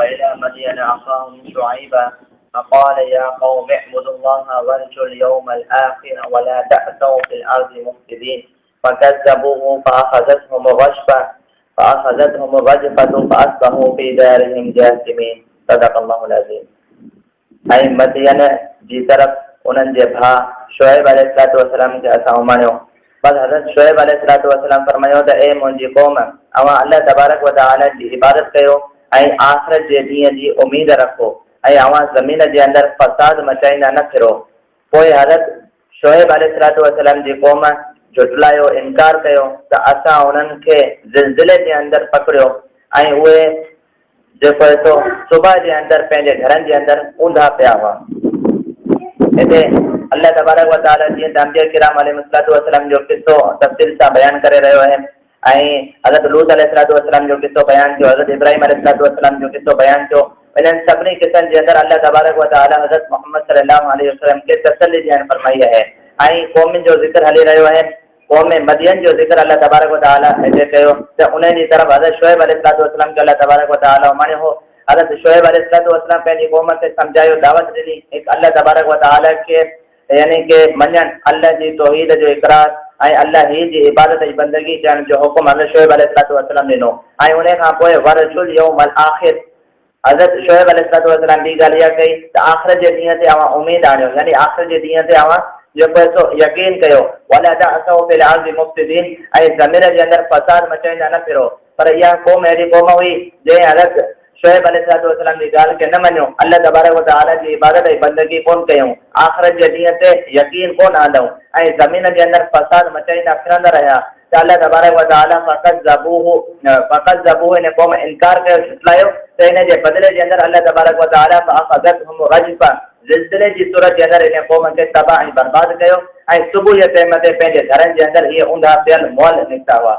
وإلى مدين أخاهم شعيبا فقال يا قوم اعبدوا الله وارجوا اليوم الآخر ولا تأسوا في الأرض مفسدين فكذبوه فأخذتهم الرجفة فأصبحوا في دارهم جاثمين صدق الله العظيम। ऐं मदियन जी तरफ़ उन्हनि जे भाउ शुएब अलैहिस्सलाम खे असां उमाणियो। बस हज़रत शुएब अलैहिस्सलाम फरमायो त ए मुंहिंजी क़ौम, अवां अल्लाह तबारक व तआला जी इबादत कयो ऐं आख़िरत जे ॾींहं जी उमीद रखो ऐं अवां ज़मीन जे अंदरि फ़साद मचाईंदा न फिरो। पोइ हज़रत शुएब अलैहिस्सलाम जी क़ौम झुटलायो, इनकार कयो त असां उन्हनि खे ज़िलज़िले जे अंदरि पकड़ियो ऐं उहे जेको सो सुबह जे अंदरि पंहिंजे घरनि जे अंदरि ऊंधा पिया हुआ। हिते अल्लाह तबारक व तआला जीअं त अंबिया किराम अलैहिस्सलाम जो किस्सो तफ़सील सां बयानु करे रहियो आहे ऐं हज़रत लूत अलैहिस्सलाम जो किस्सो बयानु थियो, हज़रत इब्राहिम अलैहिस्सलाम जो किस्सो बयानु थियो। इन्हनि सभिनी किस्सनि जे अंदरि अल्लाह तबारक व तआला हज़रत मोहम्मद सल्लल्लाहु अलैहि वसल्लम खे तसल्ली ॾियणु फरमाई आहे ऐं क़ौमुनि जो ज़िक्र हली रहियो आहे। क़ौम मदियन जो ज़िक्र अल्लाह तबारक व तआला हिते कयो त उन जी तरफ़ हज़रत शुएब अलैहिस्सलाम खे अल्लाह तबारक व तआला उमाणियो हो। हज़रत शुएब अलैहिस्सलाम पंहिंजी क़ौम खे सम्झायो, दावत ॾिनी हिकु अल्लाह तबारक व तआला खे यानी कि मञणु, अल्लाह जी तौहीद जो इक़रार ऐं अल्लाह ही जी इबादत जी बंदगी करण जो हुकुम हज़रत शुएब अलैहिस्सलाम ॾिनो। ऐं उन खां पोइ वरजुल यौमल आख़िर हज़रत शुएब अलैहिस्सलाम ॿी ॻाल्हि इहा कई त आख़िरत जे ॾींहं ते अवां उमीद आणियो, यानी आख़िरत जे ॾींहं ते अवां जेको सो यकीन कयो वला तअसौ फिल अर्ज़ि मुफ़्सिदीन ऐं ज़मीन जे अंदरि फ़साद मचाईंदा न फिरो। पर इहा क़ौम अहिड़ी क़ौम हुई जंहिं हज़रत शुएब अलैहिस्सलाम जी ॻाल्हि खे न मञियो, अल्लाह तबारक व तआला जी इबादत ऐं बंदगी कोन कयूं, आख़िरत जे ॾींहं ते यकीन कोन आंदऊं ऐं ज़मीन जे अंदरि फ़साद मचाईंदा फिरंदा रहिया त अल्लाह तबारक व तआला फ़क़ज़बूहु इन क़ौम इनकार कयो, झुटलायो त इन जे बदिले जे अंदरि अल्लाह तबारक व तआला फ़अख़ज़तहुम रजफ़ा ज़िलज़िले जी सूरत जे अंदरि इन क़ौम खे तबाह ऐं बर्बाद कयो ऐं सुबुह जे टाइम ते पंहिंजे घरनि जे अंदरि इहे ऊंधा पियल मुअल निकिता हुआ।